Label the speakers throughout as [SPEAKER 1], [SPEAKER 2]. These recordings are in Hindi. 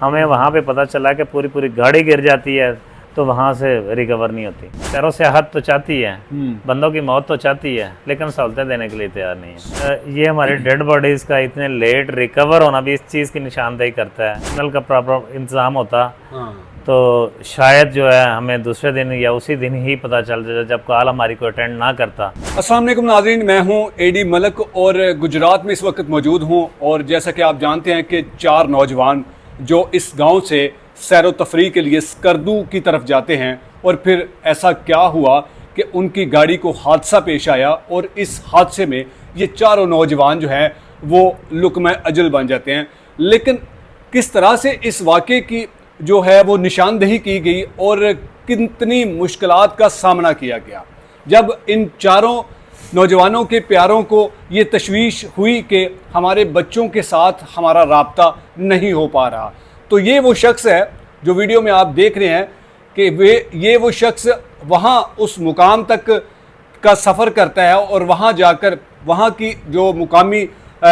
[SPEAKER 1] हमें वहाँ पे पता चला कि पूरी पूरी गाड़ी गिर जाती है तो वहाँ से रिकवर नहीं होती। शहरों से हाथ तो चाहती है, बंदों की मौत तो चाहती है, लेकिन सहूलतें देने के लिए तैयार नहीं है। ये हमारे डेड बॉडीज़ का इतने लेट रिकवर होना भी इस चीज़ की निशानदेही करता है। सिग्नल का प्रॉपर इंतज़ाम होता तो शायद जो है हमें दूसरे दिन या उसी दिन ही पता चल जाता जब कॉल हमारी को अटेंड ना करता।
[SPEAKER 2] अस्सलाम वालेकुम नाज़रीन, मैं हूं एडी मलक और गुजरात में इस वक्त मौजूद हूं। और जैसा कि आप जानते हैं कि 4 नौजवान जो इस गांव से सैर व तफरी के लिए स्कर्दू की तरफ जाते हैं और फिर ऐसा क्या हुआ कि उनकी गाड़ी को हादसा पेश आया और इस हादसे में ये चारों नौजवान जो हैं वो लुकमा अजल बन जाते हैं। लेकिन किस तरह से इस वाक़े की जो है वो निशानदेही की गई और कितनी मुश्किलात का सामना किया गया जब इन चारों नौजवानों के प्यारों को ये तशवीश हुई कि हमारे बच्चों के साथ हमारा राब्ता नहीं हो पा रहा। तो ये वो शख्स है जो वीडियो में आप देख रहे हैं कि ये वो शख्स वहाँ उस मुकाम तक का सफ़र करता है और वहाँ जाकर वहाँ की जो मुकामी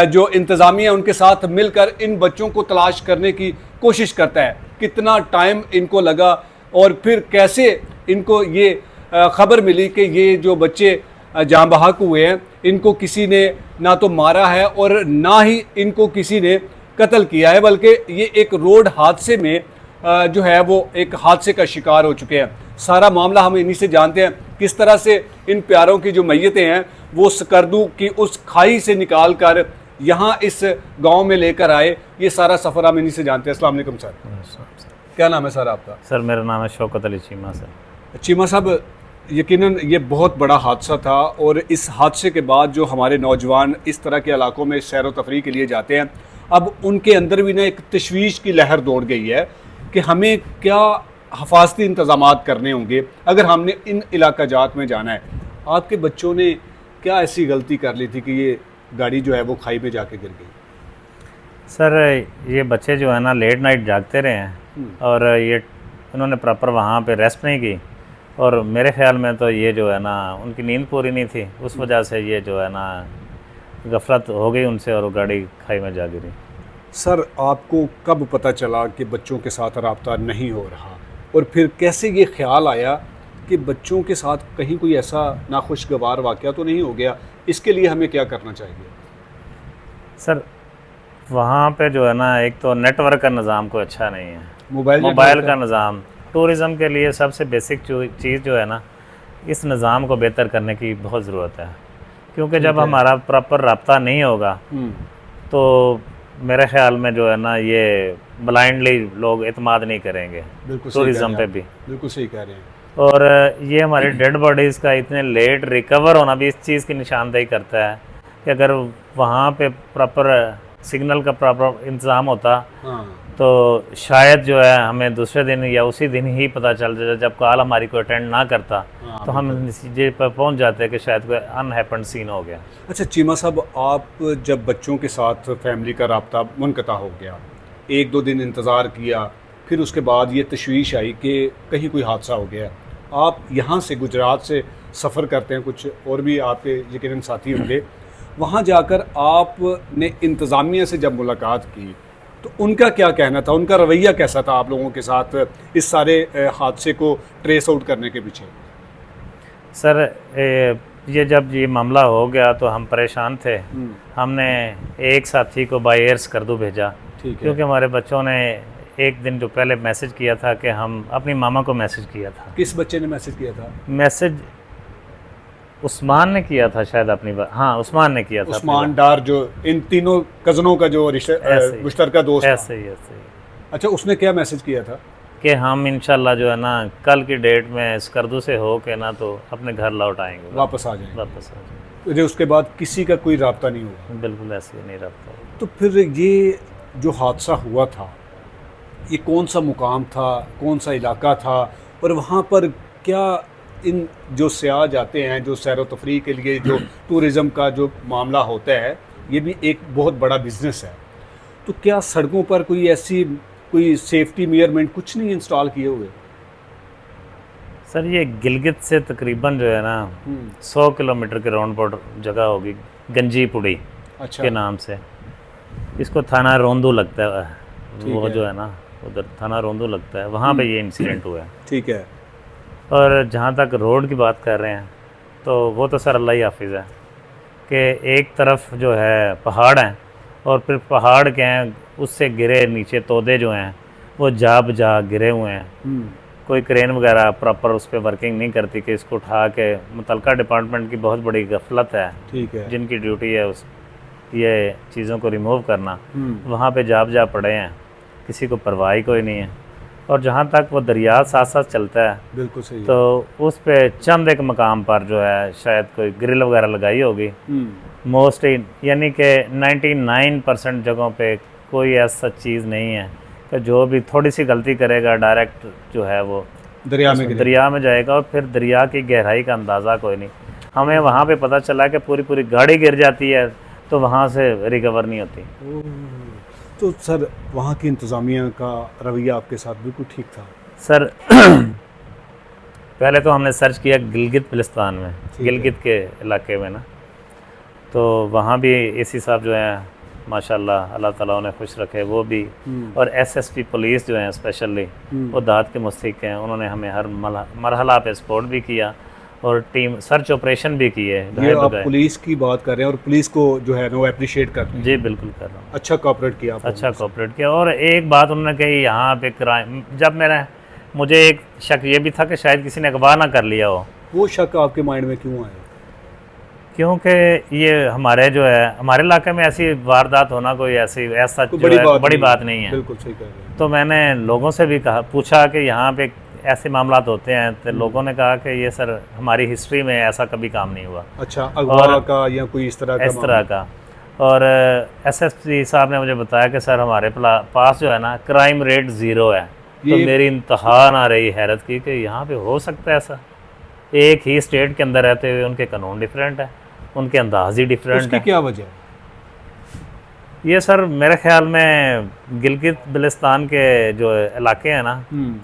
[SPEAKER 2] जो इंतज़ामिया उनके साथ मिलकर इन बच्चों को तलाश करने की कोशिश करता है। कितना टाइम इनको लगा और फिर कैसे इनको ये ख़बर मिली कि ये जो बच्चे जाँ बहक हुए हैं इनको किसी ने ना तो मारा है और ना ही इनको किसी ने कत्ल किया है, बल्कि ये एक रोड हादसे में जो है वो एक हादसे का शिकार हो चुके हैं। सारा मामला हम इन्हीं से जानते हैं किस तरह से इन प्यारों की जो मैयतें हैं वो स्कर्दू की उस खाई से निकाल कर यहाँ इस गांव में लेकर आए। ये सारा सफ़र हम इन्हीं से जानते हैं। अस्सलाम वालेकुम सर, क्या नाम है सर आपका?
[SPEAKER 1] सर मेरा नाम है शौकत अली चीमा सर।
[SPEAKER 2] चीमा साहब, यकीनन ये बहुत बड़ा हादसा था और इस हादसे के बाद जो हमारे नौजवान इस तरह के इलाकों में सैर व तफरी के लिए जाते हैं, अब उनके अंदर भी ना एक तशवीश की लहर दौड़ गई है कि हमें क्या हफाजती इंतज़ामात करने होंगे अगर हमने इन इलाका जात में जाना है। आपके बच्चों ने क्या ऐसी गलती कर ली थी कि ये गाड़ी जो है वो खाई में जाके गिर गई?
[SPEAKER 1] सर ये बच्चे जो है ना लेट नाइट जागते रहे हैं और ये इन्होंने प्रॉपर वहाँ पे रेस्ट नहीं की और मेरे ख्याल में तो ये जो है ना उनकी नींद पूरी नहीं थी, उस वजह से ये जो है ना गफलत हो गई उनसे और वो गाड़ी खाई में जा गिरी।
[SPEAKER 2] सर आपको कब पता चला कि बच्चों के साथ राब्ता नहीं हो रहा और फिर कैसे ये ख्याल आया कि बच्चों के साथ कहीं कोई ऐसा नाखुशगवार वाक़या तो नहीं हो गया? इसके लिए हमें क्या करना चाहिए?
[SPEAKER 1] सर वहाँ पे जो है ना एक तो नेटवर्क का निज़ाम कोई अच्छा नहीं है,
[SPEAKER 2] मोबाइल
[SPEAKER 1] का निज़ाम टूरिज़म के लिए सबसे बेसिक चीज़ जो है ना इस निज़ाम को बेहतर करने की बहुत ज़रूरत है, क्योंकि जब हमारा प्रॉपर राब्ता नहीं होगा तो मेरे ख्याल में जो है ना ये ब्लाइंडली लोग एतमाद नहीं करेंगे टूरिज़म पे भी।
[SPEAKER 2] बिल्कुल सही कह रहे हैं।
[SPEAKER 1] और ये हमारे डेड बॉडीज़ का इतने लेट रिकवर होना भी इस चीज़ की निशानदेही करता है कि अगर वहाँ पे प्रॉपर सिग्नल का प्रॉपर इंतज़ाम होता तो शायद जो है हमें दूसरे दिन या उसी दिन ही पता चल जाता जब कॉल हमारी को अटेंड ना करता तो हम नतीजे पर पहुंच जाते कि शायद कोई अनहैपेंड सीन हो गया।
[SPEAKER 2] अच्छा चीमा साहब, आप जब बच्चों के साथ फैमिली का राब्ता मुनक़ता हो गया, 1-2 दिन इंतज़ार किया, फिर उसके बाद ये तशवीश आई कि कहीं कोई हादसा हो गया, आप यहाँ से गुजरात से सफ़र करते हैं, कुछ और भी आपके यकीनन साथी होंगे, वहाँ जाकर आपने इंतज़ामिया से जब मुलाकात की तो उनका क्या कहना था, उनका रवैया कैसा था आप लोगों के साथ इस सारे हादसे को ट्रेस आउट करने के पीछे?
[SPEAKER 1] सर ये जब ये मामला हो गया तो हम परेशान थे। हमने एक साथी को बाय एयर स्कर्दू भेजा क्योंकि हमारे बच्चों ने एक दिन जो पहले मैसेज किया था कि हम अपनी मामा को मैसेज किया था।
[SPEAKER 2] किस बच्चे ने मैसेज किया था?
[SPEAKER 1] मैसेज उस्मान ने किया था शायद अपनी हाँ उस्मान ने किया था।
[SPEAKER 2] उस्मान डार जो इन तीनों कज़नों का जो मुश्तरका दोस्त
[SPEAKER 1] ऐसे ही।
[SPEAKER 2] अच्छा, उसने क्या मैसेज किया था?
[SPEAKER 1] कि हम इंशाल्लाह जो है ना कल की डेट में स्कर्दू से हो के ना तो अपने घर लौट आएंगे,
[SPEAKER 2] वापस आ जाएंगे। उसके बाद किसी का कोई राब्ता नहीं हुआ?
[SPEAKER 1] बिल्कुल ऐसे नहीं रब्ता।
[SPEAKER 2] तो फिर ये जो हादसा हुआ था ये कौन सा मुकाम था, कौन सा इलाका था और वहाँ पर क्या इन जो सयाह जाते हैं, जो सैर व तफरी के लिए जो टूरिज़म का जो मामला होता है ये भी एक बहुत बड़ा बिज़नेस है, तो क्या सड़कों पर कोई सेफ्टी मेजरमेंट कुछ नहीं इंस्टॉल किए हुए?
[SPEAKER 1] सर ये गिलगित से तकरीबन जो है ना 100 किलोमीटर के राउंड अबाउट जगह होगी, गंजीपुड़ी के नाम से। इसको थाना रोंदू लगता है वो जो है ना उधर थाना रोंदू लगता है, वहाँ पे ये इंसिडेंट हुआ है।
[SPEAKER 2] ठीक है।
[SPEAKER 1] और जहाँ तक रोड की बात कर रहे हैं तो वो तो सर अल्लाह ही हाफिज़ है कि एक तरफ जो है पहाड़ हैं और फिर पहाड़ के हैं उससे गिरे नीचे तोदे जो हैं वो जा बजा गिरे हुए हैं। कोई क्रेन वगैरह प्रॉपर उस पर वर्किंग नहीं करती कि इसको उठा के, मुतलका डिपार्टमेंट की बहुत बड़ी गफलत है।
[SPEAKER 2] ठीक है।
[SPEAKER 1] जिनकी ड्यूटी है उस ये चीज़ों को रिमूव करना, वहाँ पे जा बजा पड़े हैं, किसी को परवाह ही कोई नहीं है। और जहाँ तक वो दरिया साथ साथ चलता है,
[SPEAKER 2] बिल्कुल सही है।
[SPEAKER 1] तो उस पे चंद एक मकाम पर जो है शायद कोई ग्रिल वगैरह लगाई होगी। मोस्टली यानी कि 99% जगहों पे कोई ऐसा चीज़ नहीं है कि जो भी थोड़ी सी गलती करेगा डायरेक्ट जो है वो दरिया में जाएगा, और फिर दरिया की गहराई का अंदाज़ा कोई नहीं। हमें वहाँ पे पता चला कि पूरी पूरी गाड़ी गिर जाती है तो वहाँ से रिकवर नहीं होती।
[SPEAKER 2] तो सर वहाँ की इंतज़ामिया का रवैया आपके साथ बिल्कुल ठीक था?
[SPEAKER 1] सर पहले तो हमने सर्च किया गिलगित बल्तिस्तान में, गिलगित के इलाके में ना, तो वहाँ भी एसी साहब जो हैं माशाल्लाह अल्लाह ताला उन्हें खुश रखे, वो भी, और एसएसपी पुलिस जो हैं स्पेशली वो दाद के मुस्तहिक हैं। उन्होंने हमें हर मरहला पे सपोर्ट भी किया और टीम सर्च ऑपरेशन भी किए।
[SPEAKER 2] ये आप पुलिस की बात कर रहे हैं और पुलिस को जो है ना वो अप्रिशिएट कर रहे हैं?
[SPEAKER 1] जी बिल्कुल कर रहा हूँ।
[SPEAKER 2] अच्छा कोऑपरेट किया आपने?
[SPEAKER 1] अच्छा कोऑपरेट किया। और एक बात उन्होंने कही यहाँ पे क्राइम, जब मुझे एक शक ये भी था कि शायद किसी ने अगवा ना कर लिया हो।
[SPEAKER 2] वो शक आपके माइंड में क्यों आया?
[SPEAKER 1] क्योंकि ये हमारे जो है हमारे इलाके में ऐसी वारदात होना कोई ऐसा बड़ी बात नहीं है।
[SPEAKER 2] बिल्कुल सही कह रहे हैं।
[SPEAKER 1] तो मैंने लोगों से भी पूछा कि यहाँ पे ऐसे मामला होते हैं, तो लोगों ने कहा कि ये सर हमारी हिस्ट्री में ऐसा कभी काम नहीं हुआ।
[SPEAKER 2] अच्छा, अगवा का या कोई इस तरह का?
[SPEAKER 1] और एसएसपी साहब ने मुझे बताया कि सर हमारे पास जो है ना क्राइम रेट 0 है। तो मेरी इंतहा ना रही हैरत की कि यहाँ पे हो सकता है ऐसा। एक ही स्टेट के अंदर रहते हुए उनके कानून डिफरेंट है, उनके अंदाज ही डिफरेंट है।
[SPEAKER 2] क्या वजह है?
[SPEAKER 1] ये सर मेरे ख्याल में गिलगित बल्तिस्तान के जो इलाके हैं ना,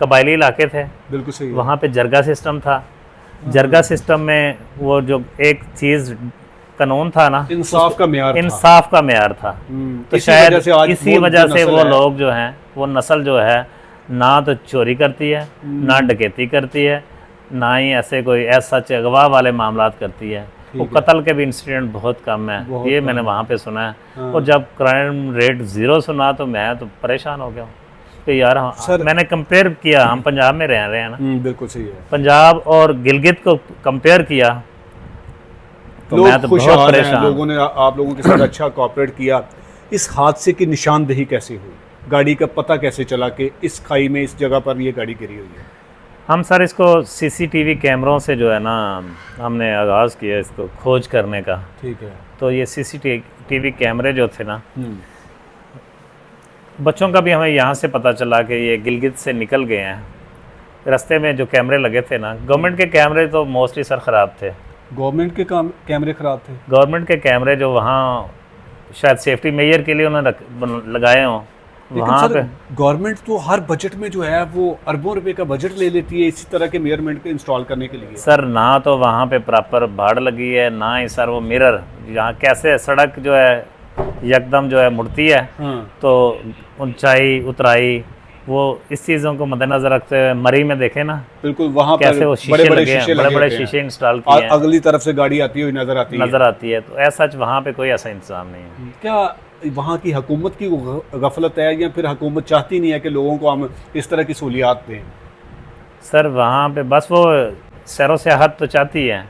[SPEAKER 1] कबायली इलाके थे।
[SPEAKER 2] बिल्कुल सही।
[SPEAKER 1] वहाँ पे जरगा सिस्टम था। जरगा सिस्टम में वो जो एक चीज़ कानून था ना,
[SPEAKER 2] इंसाफ का
[SPEAKER 1] मेयार था। तो शायद इसी वजह से वो लोग जो हैं, वो नस्ल जो है ना तो चोरी करती है, ना डकैती करती है, ना ही ऐसे कोई ऐसा अगवा वाले मामलात करती है। वो कत्ल के भी इंसिडेंट बहुत कम है, ये मैंने वहाँ पे सुना है। और जब क्राइम रेट 0 सुना तो मैं तो परेशान हो गया कि यार मैंने कंपेयर किया, हम पंजाब में रह रहे हैं ना।
[SPEAKER 2] बिल्कुल सही है।
[SPEAKER 1] पंजाब और गिलगित को कंपेयर किया तो मैं तो बहुत परेशान।
[SPEAKER 2] लोगों ने आप लोगों के साथ अच्छा कोऑपरेट किया। इस हादसे की निशानदेही कैसे हुई? गाड़ी का पता कैसे चला कि इस खाई में इस जगह पर ये गाड़ी गिरी हुई है?
[SPEAKER 1] हम सर इसको सीसीटीवी कैमरों से जो है ना हमने आगाज़ किया इसको खोज करने का।
[SPEAKER 2] ठीक है।
[SPEAKER 1] तो ये सीसीटीवी कैमरे जो थे ना, बच्चों का भी हमें यहाँ से पता चला कि ये गिलगित से निकल गए हैं। रास्ते में जो कैमरे लगे थे ना, गवर्नमेंट के कैमरे तो मोस्टली सर ख़राब थे।
[SPEAKER 2] गवर्नमेंट के कैमरे ख़राब थे?
[SPEAKER 1] गवर्नमेंट के कैमरे जो वहाँ शायद सेफ्टी मेजर के लिए उन्होंने लगाए हों वहाँ पे।
[SPEAKER 2] गवर्नमेंट तो हर बजट में जो है वो अरबों रुपए का बजट ले लेती है इसी तरह के मेजरमेंट के इंस्टॉल करने के लिए।
[SPEAKER 1] सर ना तो वहाँ पे प्रॉपर भाड़ लगी है, ना ही सर वो मिरर, यहाँ कैसे सड़क जो है यकदम जो है मुड़ती है। तो ऊंचाई उतराई वो इस चीज़ों को मद्देनजर रखते हुए मरी में देखे ना,
[SPEAKER 2] बिल्कुल वहाँ
[SPEAKER 1] कैसे वो शीशे लगे हैं, बड़े शीशे इंस्टॉल किए हैं,
[SPEAKER 2] अगली तरफ से गाड़ी आती हुई नजर आती है।
[SPEAKER 1] तो ऐसा वहाँ पे कोई ऐसा इंतजाम नहीं है।
[SPEAKER 2] क्या वहाँ की हुकूमत की गफलत है या फिर हुकूमत चाहती नहीं है कि लोगों को हम इस तरह की सहूलियात दें?
[SPEAKER 1] सर वहाँ पे बस वो सैरो सियाहत तो चाहती है,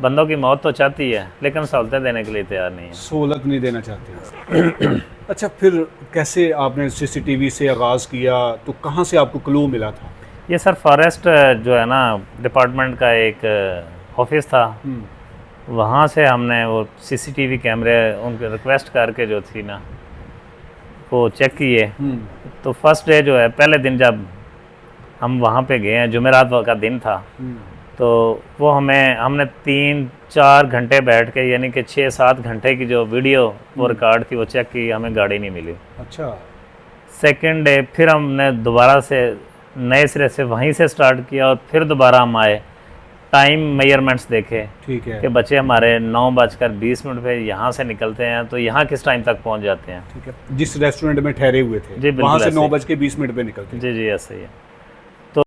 [SPEAKER 1] बंदों की मौत तो चाहती है, लेकिन सहूलतें देने के लिए तैयार नहीं है।
[SPEAKER 2] सहूलत नहीं देना चाहती। अच्छा, फिर कैसे आपने सीसीटीवी से आगाज़ किया? तो कहाँ से आपको क्लू मिला था?
[SPEAKER 1] ये सर फॉरेस्ट जो है ना डिपार्टमेंट का एक ऑफिस था, वहाँ से हमने वो सीसीटीवी कैमरे उनके रिक्वेस्ट करके जो थी ना वो चेक किए। तो फर्स्ट डे जो है, पहले दिन जब हम वहाँ पे गए हैं, जुमेरात का दिन था, तो वो हमने 3-4 घंटे बैठ के, यानी कि 6-7 घंटे की जो वीडियो वो रिकॉर्ड थी वो चेक की, हमें गाड़ी नहीं मिली।
[SPEAKER 2] अच्छा।
[SPEAKER 1] सेकेंड डे फिर हमने दोबारा से नए सिरे से वहीं से स्टार्ट किया और फिर दोबारा हम आए टाइम मेजरमेंट्स देखे
[SPEAKER 2] ठीक है,
[SPEAKER 1] कि बच्चे हमारे 9:20 पे यहाँ से निकलते हैं तो यहाँ किस टाइम तक पहुँच जाते हैं।
[SPEAKER 2] ठीक है। जिस रेस्टोरेंट में ठहरे हुए थे
[SPEAKER 1] जी, बिल्कुल
[SPEAKER 2] वहाँ से
[SPEAKER 1] ऐसे ही।
[SPEAKER 2] 9:20 पे निकलते हैं।
[SPEAKER 1] जी जी ऐसे ही है।